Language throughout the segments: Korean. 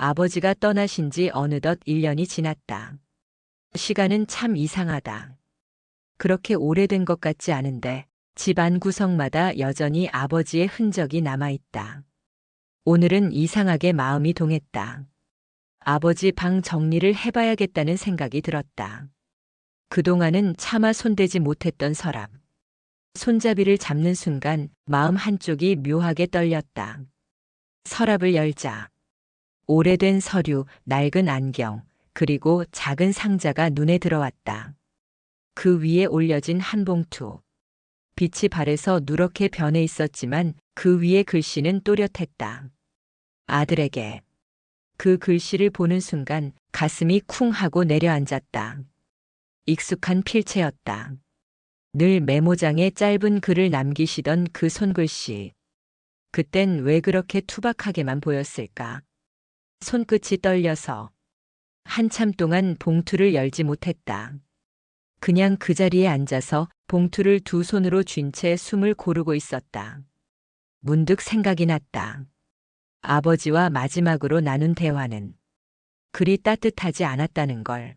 아버지가 떠나신 지 어느덧 1년이 지났다. 시간은 참 이상하다. 그렇게 오래된 것 같지 않은데 집안 구석마다 여전히 아버지의 흔적이 남아있다. 오늘은 이상하게 마음이 동했다. 아버지 방 정리를 해봐야겠다는 생각이 들었다. 그동안은 차마 손대지 못했던 서랍. 손잡이를 잡는 순간 마음 한쪽이 묘하게 떨렸다. 서랍을 열자 오래된 서류, 낡은 안경, 그리고 작은 상자가 눈에 들어왔다. 그 위에 올려진 한 봉투. 빛이 발에서 누렇게 변해 있었지만 그 위에 글씨는 또렷했다. 아들에게. 그 글씨를 보는 순간 가슴이 쿵 하고 내려앉았다. 익숙한 필체였다. 늘 메모장에 짧은 글을 남기시던 그 손글씨. 그땐 왜 그렇게 투박하게만 보였을까? 손끝이 떨려서 한참 동안 봉투를 열지 못했다. 그냥 그 자리에 앉아서 봉투를 두 손으로 쥔 채 숨을 고르고 있었다. 문득 생각이 났다. 아버지와 마지막으로 나눈 대화는 그리 따뜻하지 않았다는 걸.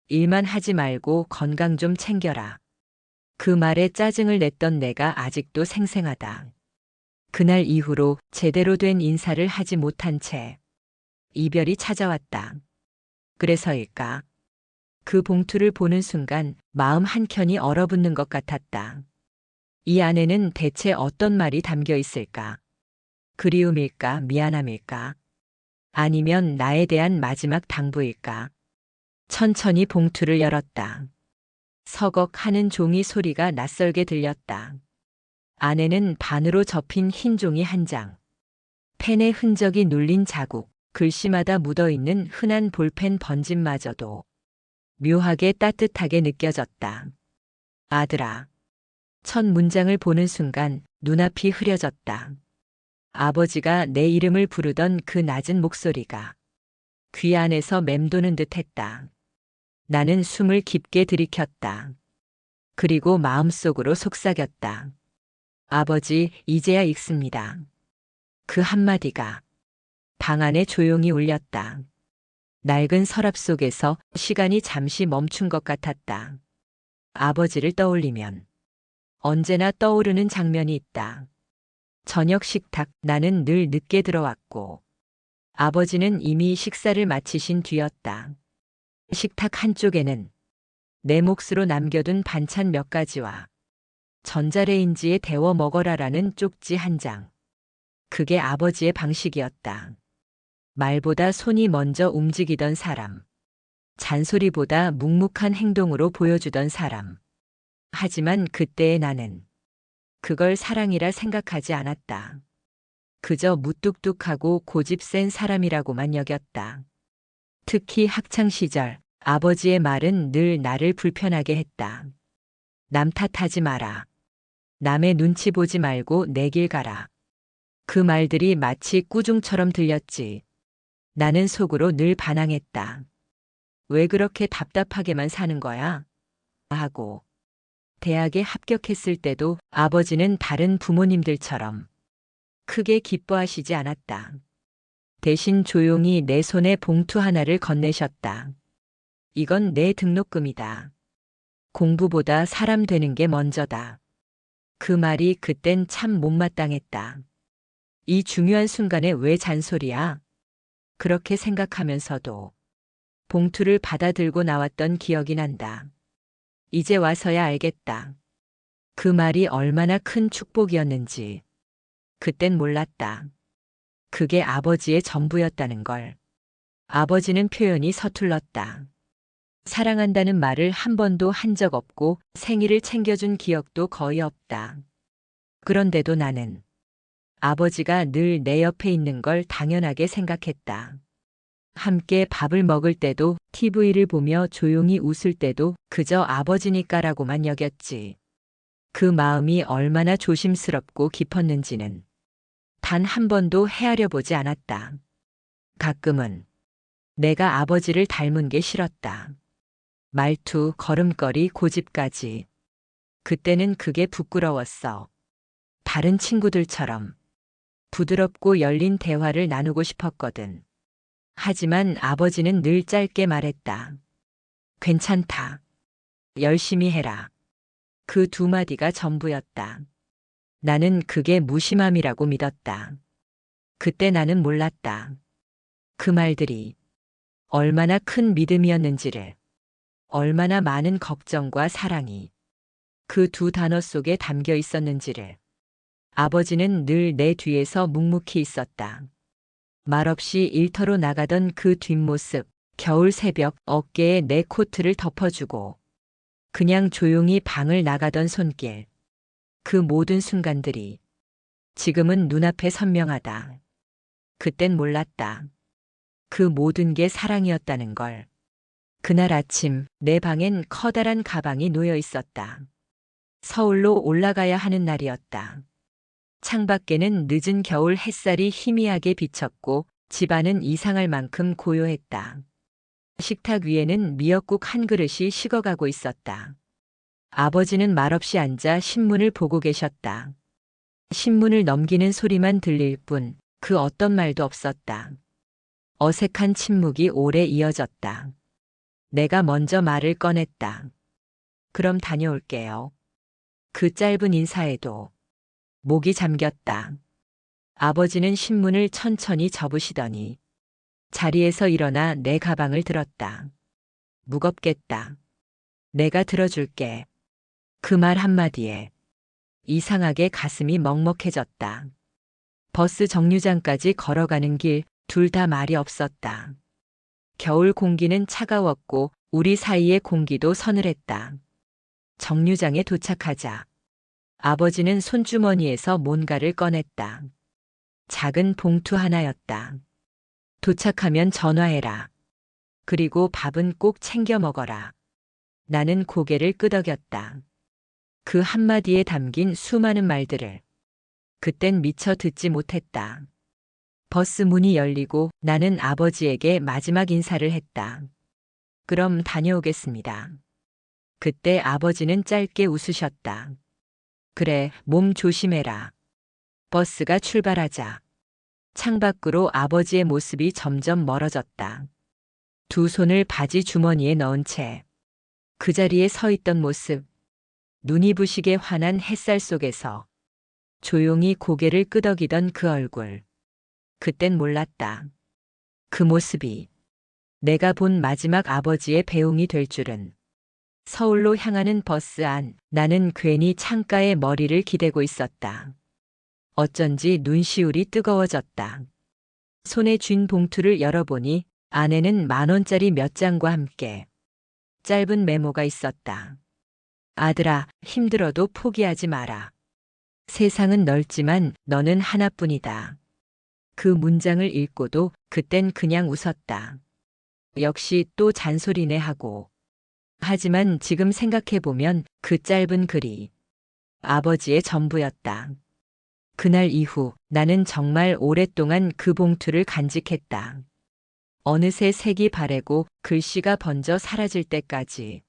일만 하지 말고 건강 좀 챙겨라. 그 말에 짜증을 냈던 내가 아직도 생생하다. 그날 이후로 제대로 된 인사를 하지 못한 채 이별이 찾아왔다. 그래서일까? 그 봉투를 보는 순간 마음 한켠이 얼어붙는 것 같았다. 이 안에는 대체 어떤 말이 담겨 있을까? 그리움일까? 미안함일까? 아니면 나에 대한 마지막 당부일까? 천천히 봉투를 열었다. 서걱 하는 종이 소리가 낯설게 들렸다. 안에는 반으로 접힌 흰 종이 한 장. 펜의 흔적이 눌린 자국, 글씨마다 묻어있는 흔한 볼펜 번짐마저도 묘하게 따뜻하게 느껴졌다. 아들아. 첫 문장을 보는 순간 눈앞이 흐려졌다. 아버지가 내 이름을 부르던 그 낮은 목소리가 귀 안에서 맴도는 듯 했다. 나는 숨을 깊게 들이켰다. 그리고 마음속으로 속삭였다. 아버지, 이제야 읽습니다. 그 한마디가 방 안에 조용히 울렸다. 낡은 서랍 속에서 시간이 잠시 멈춘 것 같았다. 아버지를 떠올리면 언제나 떠오르는 장면이 있다. 저녁 식탁, 나는 늘 늦게 들어왔고 아버지는 이미 식사를 마치신 뒤였다. 식탁 한쪽에는 내 몫으로 남겨둔 반찬 몇 가지와 전자레인지에 데워 먹어라라는 쪽지 한 장. 그게 아버지의 방식이었다. 말보다 손이 먼저 움직이던 사람. 잔소리보다 묵묵한 행동으로 보여주던 사람. 하지만 그때의 나는 그걸 사랑이라 생각하지 않았다. 그저 무뚝뚝하고 고집 센 사람이라고만 여겼다. 특히 학창시절 아버지의 말은 늘 나를 불편하게 했다. 남 탓하지 마라. 남의 눈치 보지 말고 내 길 가라. 그 말들이 마치 꾸중처럼 들렸지. 나는 속으로 늘 반항했다. 왜 그렇게 답답하게만 사는 거야? 하고. 대학에 합격했을 때도 아버지는 다른 부모님들처럼 크게 기뻐하시지 않았다. 대신 조용히 내 손에 봉투 하나를 건네셨다. 이건 내 등록금이다. 공부보다 사람 되는 게 먼저다. 그 말이 그땐 참 못마땅했다. 이 중요한 순간에 왜 잔소리야? 그렇게 생각하면서도 봉투를 받아 들고 나왔던 기억이 난다. 이제 와서야 알겠다. 그 말이 얼마나 큰 축복이었는지. 그땐 몰랐다. 그게 아버지의 전부였다는 걸. 아버지는 표현이 서툴렀다. 사랑한다는 말을 한 번도 한 적 없고 생일을 챙겨준 기억도 거의 없다. 그런데도 나는 아버지가 늘 내 옆에 있는 걸 당연하게 생각했다. 함께 밥을 먹을 때도 TV를 보며 조용히 웃을 때도 그저 아버지니까라고만 여겼지. 그 마음이 얼마나 조심스럽고 깊었는지는 단 한 번도 헤아려 보지 않았다. 가끔은 내가 아버지를 닮은 게 싫었다. 말투, 걸음걸이, 고집까지. 그때는 그게 부끄러웠어. 다른 친구들처럼 부드럽고 열린 대화를 나누고 싶었거든. 하지만 아버지는 늘 짧게 말했다. 괜찮다. 열심히 해라. 그 두 마디가 전부였다. 나는 그게 무심함이라고 믿었다. 그때 나는 몰랐다. 그 말들이 얼마나 큰 믿음이었는지를, 얼마나 많은 걱정과 사랑이 그 두 단어 속에 담겨 있었는지를. 아버지는 늘 내 뒤에서 묵묵히 있었다. 말없이 일터로 나가던 그 뒷모습, 겨울 새벽 어깨에 내 코트를 덮어주고 그냥 조용히 방을 나가던 손길. 그 모든 순간들이 지금은 눈앞에 선명하다. 그땐 몰랐다. 그 모든 게 사랑이었다는 걸. 그날 아침 내 방엔 커다란 가방이 놓여 있었다. 서울로 올라가야 하는 날이었다. 창밖에는 늦은 겨울 햇살이 희미하게 비쳤고 집안은 이상할 만큼 고요했다. 식탁 위에는 미역국 한 그릇이 식어가고 있었다. 아버지는 말없이 앉아 신문을 보고 계셨다. 신문을 넘기는 소리만 들릴 뿐 그 어떤 말도 없었다. 어색한 침묵이 오래 이어졌다. 내가 먼저 말을 꺼냈다. 그럼 다녀올게요. 그 짧은 인사에도 목이 잠겼다. 아버지는 신문을 천천히 접으시더니 자리에서 일어나 내 가방을 들었다. 무겁겠다. 내가 들어줄게. 그 말 한마디에 이상하게 가슴이 먹먹해졌다. 버스 정류장까지 걸어가는 길 둘 다 말이 없었다. 겨울 공기는 차가웠고 우리 사이의 공기도 서늘했다. 정류장에 도착하자 아버지는 손주머니에서 뭔가를 꺼냈다. 작은 봉투 하나였다. 도착하면 전화해라. 그리고 밥은 꼭 챙겨 먹어라. 나는 고개를 끄덕였다. 그 한마디에 담긴 수많은 말들을 그땐 미처 듣지 못했다. 버스 문이 열리고 나는 아버지에게 마지막 인사를 했다. 그럼 다녀오겠습니다. 그때 아버지는 짧게 웃으셨다. 그래, 몸 조심해라. 버스가 출발하자 창밖으로 아버지의 모습이 점점 멀어졌다. 두 손을 바지 주머니에 넣은 채 그 자리에 서 있던 모습, 눈이 부시게 환한 햇살 속에서 조용히 고개를 끄덕이던 그 얼굴. 그땐 몰랐다. 그 모습이 내가 본 마지막 아버지의 배웅이 될 줄은. 서울로 향하는 버스 안, 나는 괜히 창가에 머리를 기대고 있었다. 어쩐지 눈시울이 뜨거워졌다. 손에 쥔 봉투를 열어보니 안에는 10,000원짜리 몇 장과 함께 짧은 메모가 있었다. 아들아, 힘들어도 포기하지 마라. 세상은 넓지만 너는 하나뿐이다. 그 문장을 읽고도 그땐 그냥 웃었다. 역시 또 잔소리네 하고. 하지만 지금 생각해보면 그 짧은 글이 아버지의 전부였다. 그날 이후 나는 정말 오랫동안 그 봉투를 간직했다. 어느새 색이 바래고 글씨가 번져 사라질 때까지.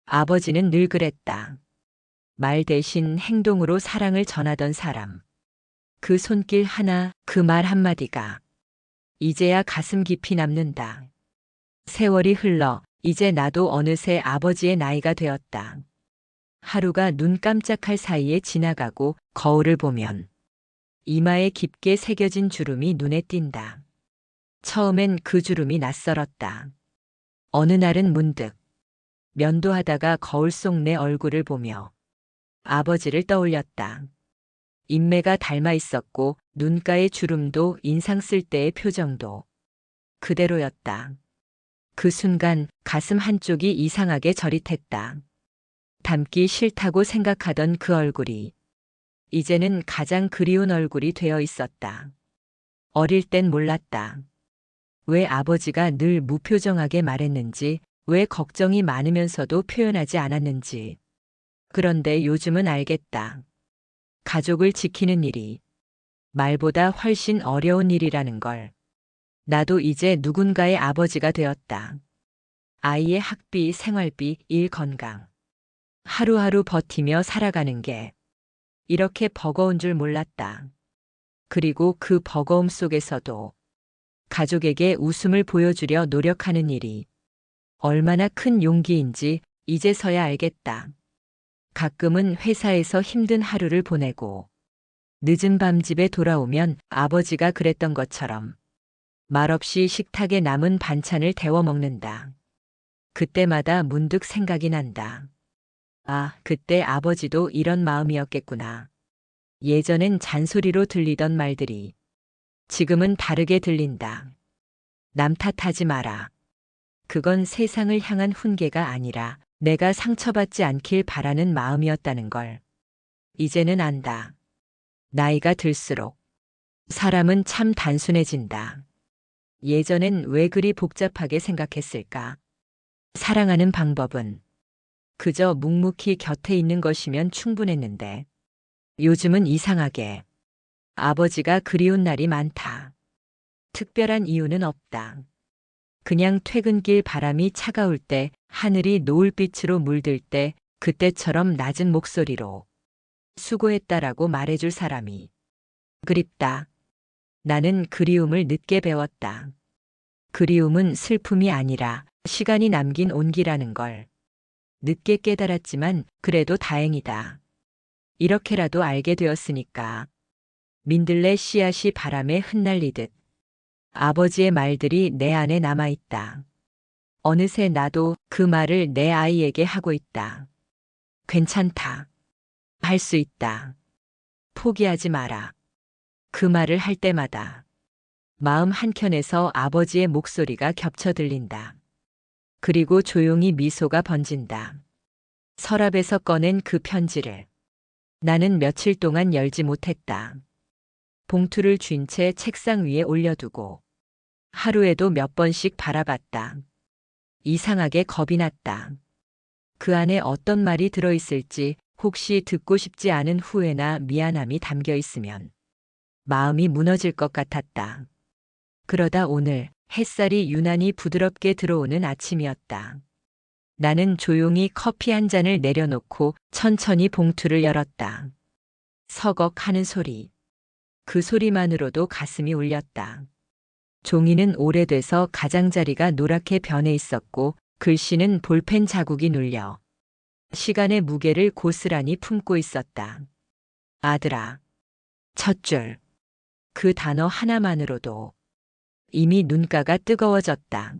아버지는 늘 그랬다. 말 대신 행동으로 사랑을 전하던 사람. 그 손길 하나, 그 말 한마디가 이제야 가슴 깊이 남는다. 세월이 흘러 이제 나도 어느새 아버지의 나이가 되었다. 하루가 눈 깜짝할 사이에 지나가고 거울을 보면 이마에 깊게 새겨진 주름이 눈에 띈다. 처음엔 그 주름이 낯설었다. 어느 날은 문득 면도하다가 거울 속 내 얼굴을 보며 아버지를 떠올렸다. 인매가 닮아 있었고 눈가의 주름도 인상 쓸 때의 표정도 그대로였다. 그 순간 가슴 한쪽이 이상하게 저릿했다. 닮기 싫다고 생각하던 그 얼굴이 이제는 가장 그리운 얼굴이 되어 있었다. 어릴 땐 몰랐다. 왜 아버지가 늘 무표정하게 말했는지, 왜 걱정이 많으면서도 표현하지 않았는지. 그런데 요즘은 알겠다. 가족을 지키는 일이 말보다 훨씬 어려운 일이라는 걸. 나도 이제 누군가의 아버지가 되었다. 아이의 학비, 생활비, 일, 건강. 하루하루 버티며 살아가는 게 이렇게 버거운 줄 몰랐다. 그리고 그 버거움 속에서도 가족에게 웃음을 보여주려 노력하는 일이 얼마나 큰 용기인지 이제서야 알겠다. 가끔은 회사에서 힘든 하루를 보내고 늦은 밤 집에 돌아오면 아버지가 그랬던 것처럼 말없이 식탁에 남은 반찬을 데워 먹는다. 그때마다 문득 생각이 난다. 아, 그때 아버지도 이런 마음이었겠구나. 예전엔 잔소리로 들리던 말들이 지금은 다르게 들린다. 남 탓하지 마라. 그건 세상을 향한 훈계가 아니라 내가 상처받지 않길 바라는 마음이었다는 걸 이제는 안다. 나이가 들수록 사람은 참 단순해진다. 예전엔 왜 그리 복잡하게 생각했을까? 사랑하는 방법은 그저 묵묵히 곁에 있는 것이면 충분했는데 요즘은 이상하게 아버지가 그리운 날이 많다. 특별한 이유는 없다. 그냥 퇴근길 바람이 차가울 때, 하늘이 노을빛으로 물들 때, 그때처럼 낮은 목소리로 수고했다라고 말해줄 사람이 그립다. 나는 그리움을 늦게 배웠다. 그리움은 슬픔이 아니라 시간이 남긴 온기라는 걸 늦게 깨달았지만 그래도 다행이다. 이렇게라도 알게 되었으니까. 민들레 씨앗이 바람에 흩날리듯 아버지의 말들이 내 안에 남아있다. 어느새 나도 그 말을 내 아이에게 하고 있다. 괜찮다. 할 수 있다. 포기하지 마라. 그 말을 할 때마다 마음 한켠에서 아버지의 목소리가 겹쳐 들린다. 그리고 조용히 미소가 번진다. 서랍에서 꺼낸 그 편지를 나는 며칠 동안 열지 못했다. 봉투를 쥔 채 책상 위에 올려두고 하루에도 몇 번씩 바라봤다. 이상하게 겁이 났다. 그 안에 어떤 말이 들어있을지, 혹시 듣고 싶지 않은 후회나 미안함이 담겨 있으면 마음이 무너질 것 같았다. 그러다 오늘 햇살이 유난히 부드럽게 들어오는 아침이었다. 나는 조용히 커피 한 잔을 내려놓고 천천히 봉투를 열었다. 서걱 하는 소리. 그 소리만으로도 가슴이 울렸다. 종이는 오래돼서 가장자리가 노랗게 변해 있었고 글씨는 볼펜 자국이 눌려 시간의 무게를 고스란히 품고 있었다. 아들아. 첫 줄. 그 단어 하나만으로도 이미 눈가가 뜨거워졌다.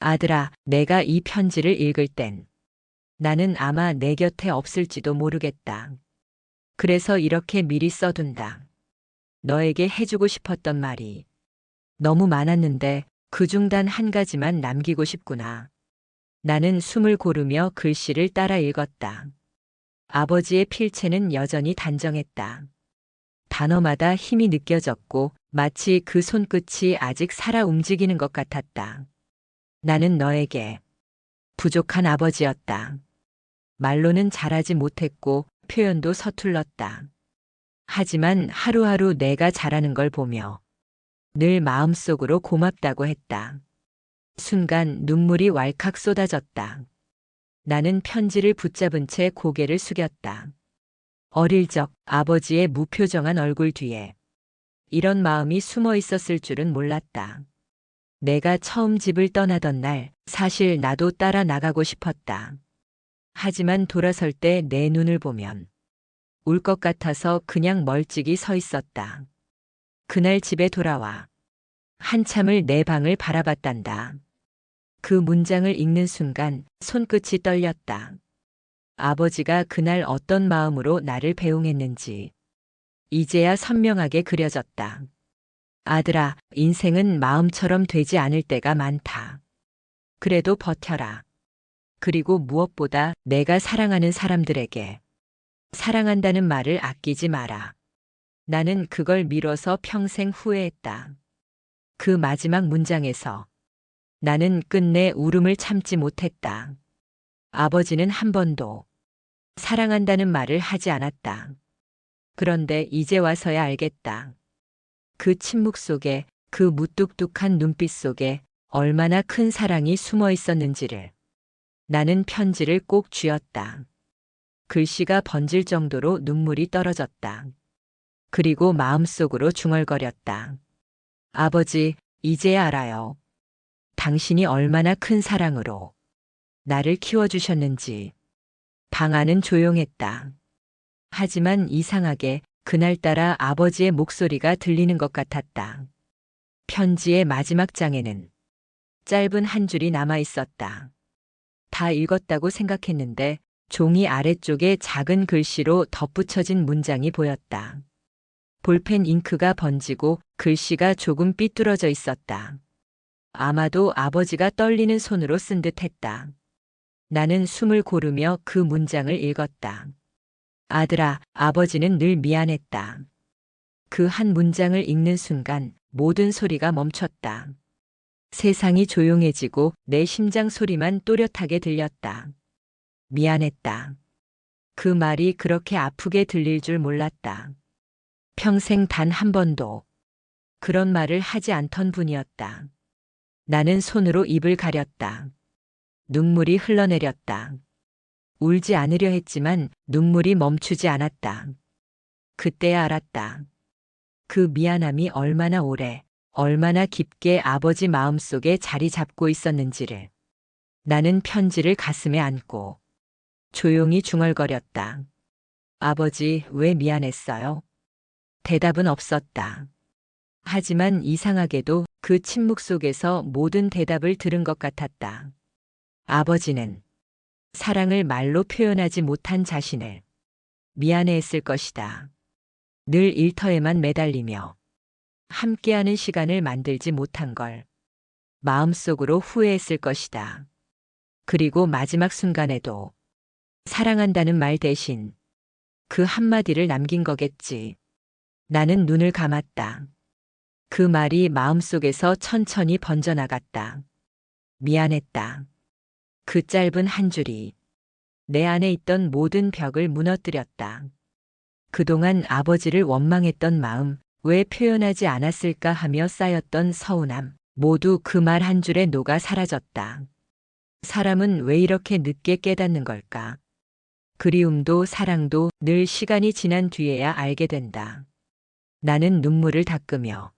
아들아, 내가 이 편지를 읽을 땐 나는 아마 내 곁에 없을지도 모르겠다. 그래서 이렇게 미리 써둔다. 너에게 해주고 싶었던 말이 너무 많았는데 그중 단 한 가지만 남기고 싶구나. 나는 숨을 고르며 글씨를 따라 읽었다. 아버지의 필체는 여전히 단정했다. 단어마다 힘이 느껴졌고 마치 그 손끝이 아직 살아 움직이는 것 같았다. 나는 너에게 부족한 아버지였다. 말로는 잘하지 못했고 표현도 서툴렀다. 하지만 하루하루 내가 잘하는 걸 보며 늘 마음속으로 고맙다고 했다. 순간 눈물이 왈칵 쏟아졌다. 나는 편지를 붙잡은 채 고개를 숙였다. 어릴 적 아버지의 무표정한 얼굴 뒤에 이런 마음이 숨어 있었을 줄은 몰랐다. 내가 처음 집을 떠나던 날 사실 나도 따라 나가고 싶었다. 하지만 돌아설 때 내 눈을 보면 울 것 같아서 그냥 멀찍이 서 있었다. 그날 집에 돌아와 한참을 내 방을 바라봤단다. 그 문장을 읽는 순간 손끝이 떨렸다. 아버지가 그날 어떤 마음으로 나를 배웅했는지 이제야 선명하게 그려졌다. 아들아, 인생은 마음처럼 되지 않을 때가 많다. 그래도 버텨라. 그리고 무엇보다 내가 사랑하는 사람들에게 사랑한다는 말을 아끼지 마라. 나는 그걸 미뤄서 평생 후회했다. 그 마지막 문장에서 나는 끝내 울음을 참지 못했다. 아버지는 한 번도 사랑한다는 말을 하지 않았다. 그런데 이제 와서야 알겠다. 그 침묵 속에, 그 무뚝뚝한 눈빛 속에 얼마나 큰 사랑이 숨어 있었는지를. 나는 편지를 꼭 쥐었다. 글씨가 번질 정도로 눈물이 떨어졌다. 그리고 마음속으로 중얼거렸다. 아버지, 이제야 알아요. 당신이 얼마나 큰 사랑으로 나를 키워주셨는지. 방 안은 조용했다. 하지만 이상하게 그날따라 아버지의 목소리가 들리는 것 같았다. 편지의 마지막 장에는 짧은 한 줄이 남아 있었다. 다 읽었다고 생각했는데 종이 아래쪽에 작은 글씨로 덧붙여진 문장이 보였다. 볼펜 잉크가 번지고 글씨가 조금 삐뚤어져 있었다. 아마도 아버지가 떨리는 손으로 쓴 듯했다. 나는 숨을 고르며 그 문장을 읽었다. 아들아, 아버지는 늘 미안했다. 그 한 문장을 읽는 순간 모든 소리가 멈췄다. 세상이 조용해지고 내 심장 소리만 또렷하게 들렸다. 미안했다. 그 말이 그렇게 아프게 들릴 줄 몰랐다. 평생 단 한 번도 그런 말을 하지 않던 분이었다. 나는 손으로 입을 가렸다. 눈물이 흘러내렸다. 울지 않으려 했지만 눈물이 멈추지 않았다. 그때야 알았다. 그 미안함이 얼마나 오래, 얼마나 깊게 아버지 마음속에 자리 잡고 있었는지를. 나는 편지를 가슴에 안고 조용히 중얼거렸다. 아버지, 왜 미안했어요? 대답은 없었다. 하지만 이상하게도 그 침묵 속에서 모든 대답을 들은 것 같았다. 아버지는 사랑을 말로 표현하지 못한 자신을 미안해했을 것이다. 늘 일터에만 매달리며 함께하는 시간을 만들지 못한 걸 마음속으로 후회했을 것이다. 그리고 마지막 순간에도 사랑한다는 말 대신 그 한마디를 남긴 거겠지. 나는 눈을 감았다. 그 말이 마음속에서 천천히 번져나갔다. 미안했다. 그 짧은 한 줄이 내 안에 있던 모든 벽을 무너뜨렸다. 그동안 아버지를 원망했던 마음, 왜 표현하지 않았을까 하며 쌓였던 서운함, 모두 그 말 한 줄에 녹아 사라졌다. 사람은 왜 이렇게 늦게 깨닫는 걸까? 그리움도 사랑도 늘 시간이 지난 뒤에야 알게 된다. 나는 눈물을 닦으며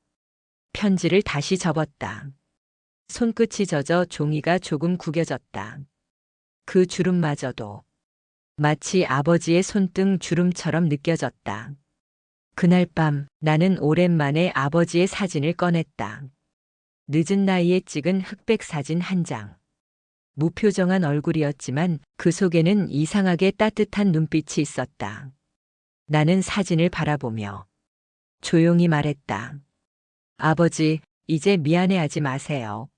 편지를 다시 접었다. 손끝이 젖어 종이가 조금 구겨졌다. 그 주름마저도 마치 아버지의 손등 주름처럼 느껴졌다. 그날 밤 나는 오랜만에 아버지의 사진을 꺼냈다. 늦은 나이에 찍은 흑백 사진 한 장. 무표정한 얼굴이었지만 그 속에는 이상하게 따뜻한 눈빛이 있었다. 나는 사진을 바라보며 조용히 말했다. 아버지, 이제 미안해하지 마세요.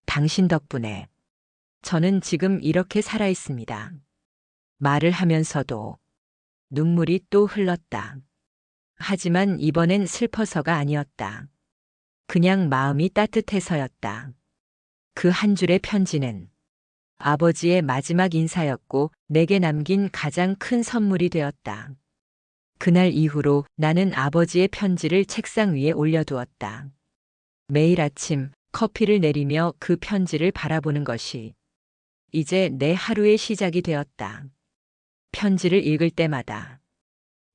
당신 덕분에 저는 지금 이렇게 살아 있습니다. 말을 하면서도 눈물이 또 흘렀다. 하지만 이번엔 슬퍼서가 아니었다. 그냥 마음이 따뜻해서였다. 그 한 줄의 편지는 아버지의 마지막 인사였고 내게 남긴 가장 큰 선물이 되었다. 그날 이후로 나는 아버지의 편지를 책상 위에 올려두었다. 매일 아침 커피를 내리며 그 편지를 바라보는 것이 이제 내 하루의 시작이 되었다. 편지를 읽을 때마다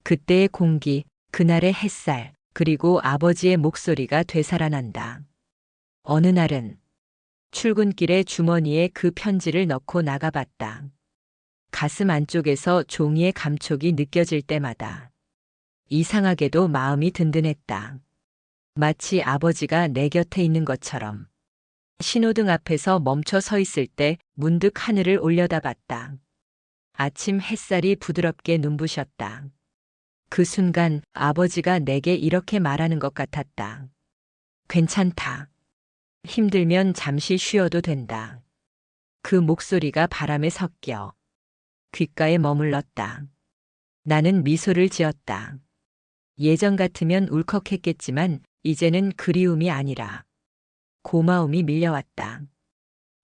그때의 공기, 그날의 햇살, 그리고 아버지의 목소리가 되살아난다. 어느 날은 출근길에 주머니에 그 편지를 넣고 나가봤다. 가슴 안쪽에서 종이의 감촉이 느껴질 때마다 이상하게도 마음이 든든했다. 마치 아버지가 내 곁에 있는 것처럼. 신호등 앞에서 멈춰 서 있을 때 문득 하늘을 올려다봤다. 아침 햇살이 부드럽게 눈부셨다. 그 순간 아버지가 내게 이렇게 말하는 것 같았다. 괜찮다. 힘들면 잠시 쉬어도 된다. 그 목소리가 바람에 섞여 귓가에 머물렀다. 나는 미소를 지었다. 예전 같으면 울컥했겠지만 이제는 그리움이 아니라 고마움이 밀려왔다.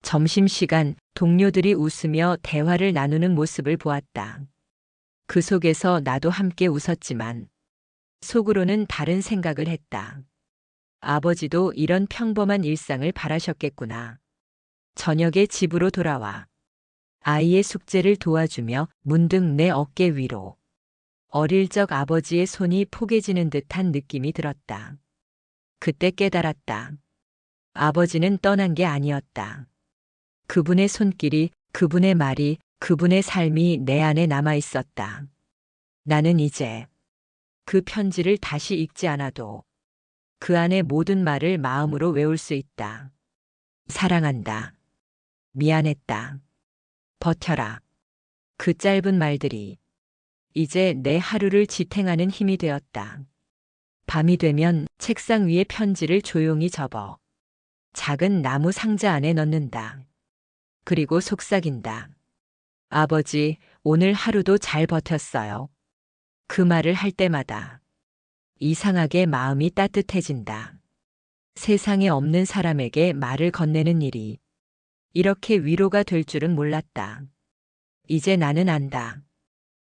점심시간 동료들이 웃으며 대화를 나누는 모습을 보았다. 그 속에서 나도 함께 웃었지만 속으로는 다른 생각을 했다. 아버지도 이런 평범한 일상을 바라셨겠구나. 저녁에 집으로 돌아와 아이의 숙제를 도와주며 문득 내 어깨 위로 어릴 적 아버지의 손이 포개지는 듯한 느낌이 들었다. 그때 깨달았다. 아버지는 떠난 게 아니었다. 그분의 손길이, 그분의 말이, 그분의 삶이 내 안에 남아 있었다. 나는 이제 그 편지를 다시 읽지 않아도 그 안의 모든 말을 마음으로 외울 수 있다. 사랑한다. 미안했다. 버텨라. 그 짧은 말들이 이제 내 하루를 지탱하는 힘이 되었다. 밤이 되면 책상 위에 편지를 조용히 접어 작은 나무 상자 안에 넣는다. 그리고 속삭인다. 아버지, 오늘 하루도 잘 버텼어요. 그 말을 할 때마다 이상하게 마음이 따뜻해진다. 세상에 없는 사람에게 말을 건네는 일이 이렇게 위로가 될 줄은 몰랐다. 이제 나는 안다.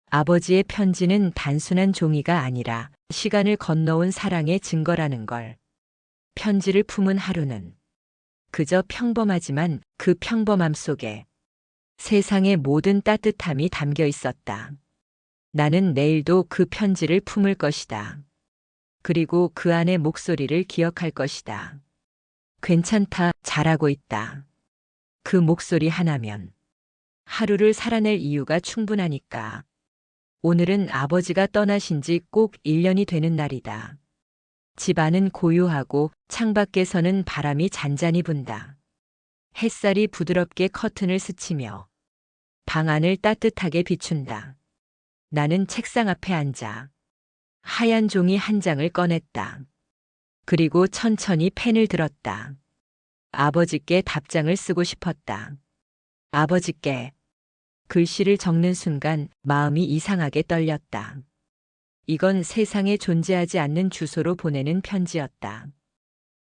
아버지의 편지는 단순한 종이가 아니라 시간을 건너온 사랑의 증거라는 걸. 편지를 품은 하루는 그저 평범하지만 그 평범함 속에 세상의 모든 따뜻함이 담겨 있었다. 나는 내일도 그 편지를 품을 것이다. 그리고 그 안의 목소리를 기억할 것이다. 괜찮다, 잘하고 있다. 그 목소리 하나면 하루를 살아낼 이유가 충분하니까. 오늘은 아버지가 떠나신 지 꼭 1년이 되는 날이다. 집 안은 고요하고 창밖에서는 바람이 잔잔히 분다. 햇살이 부드럽게 커튼을 스치며 방 안을 따뜻하게 비춘다. 나는 책상 앞에 앉아 하얀 종이 한 장을 꺼냈다. 그리고 천천히 펜을 들었다. 아버지께 답장을 쓰고 싶었다. 아버지께. 글씨를 적는 순간 마음이 이상하게 떨렸다. 이건 세상에 존재하지 않는 주소로 보내는 편지였다.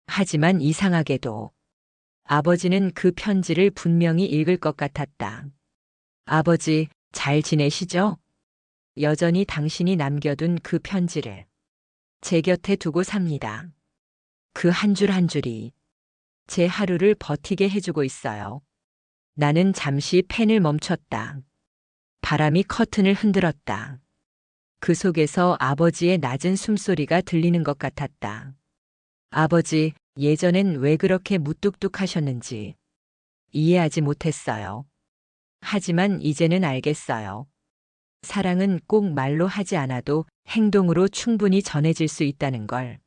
하지만 이상하게도 아버지는 그 편지를 분명히 읽을 것 같았다. 아버지, 잘 지내시죠? 여전히 당신이 남겨둔 그 편지를 제 곁에 두고 삽니다. 그 한 줄 한 줄이 제 하루를 버티게 해주고 있어요. 나는 잠시 펜을 멈췄다. 바람이 커튼을 흔들었다. 그 속에서 아버지의 낮은 숨소리가 들리는 것 같았다. 아버지, 예전엔 왜 그렇게 무뚝뚝하셨는지 이해하지 못했어요. 하지만 이제는 알겠어요. 사랑은 꼭 말로 하지 않아도 행동으로 충분히 전해질 수 있다는 걸.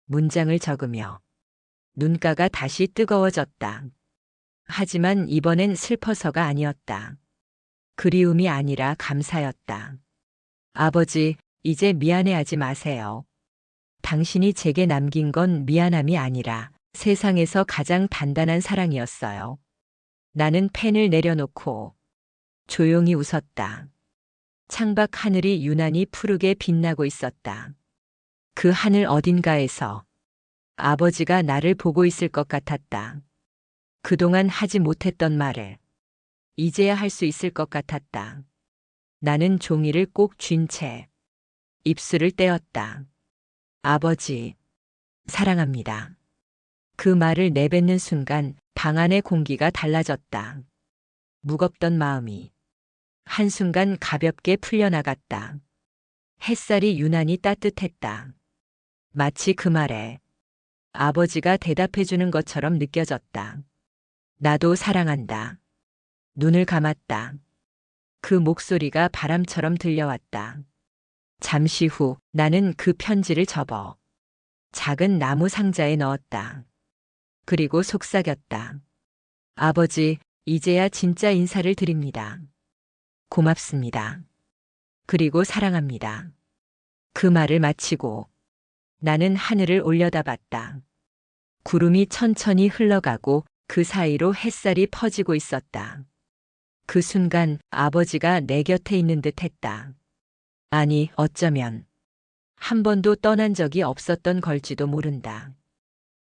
문장을 적으며 눈가가 다시 뜨거워졌다. 하지만 이번엔 슬퍼서가 아니었다. 그리움이 아니라 감사였다. 아버지, 이제 미안해하지 마세요. 당신이 제게 남긴 건 미안함이 아니라 세상에서 가장 단단한 사랑이었어요. 나는 펜을 내려놓고 조용히 웃었다. 창밖 하늘이 유난히 푸르게 빛나고 있었다. 그 하늘 어딘가에서 아버지가 나를 보고 있을 것 같았다. 그동안 하지 못했던 말을 이제야 할 수 있을 것 같았다. 나는 종이를 꼭 쥔 채 입술을 떼었다. 아버지, 사랑합니다. 그 말을 내뱉는 순간 방 안의 공기가 달라졌다. 무겁던 마음이 한순간 가볍게 풀려나갔다. 햇살이 유난히 따뜻했다. 마치 그 말에 아버지가 대답해주는 것처럼 느껴졌다. 나도 사랑한다. 눈을 감았다. 그 목소리가 바람처럼 들려왔다. 잠시 후 나는 그 편지를 접어 작은 나무 상자에 넣었다. 그리고 속삭였다. 아버지, 이제야 진짜 인사를 드립니다. 고맙습니다. 그리고 사랑합니다. 그 말을 마치고 나는 하늘을 올려다봤다. 구름이 천천히 흘러가고 그 사이로 햇살이 퍼지고 있었다. 그 순간 아버지가 내 곁에 있는 듯 했다. 아니, 어쩌면 한 번도 떠난 적이 없었던 걸지도 모른다.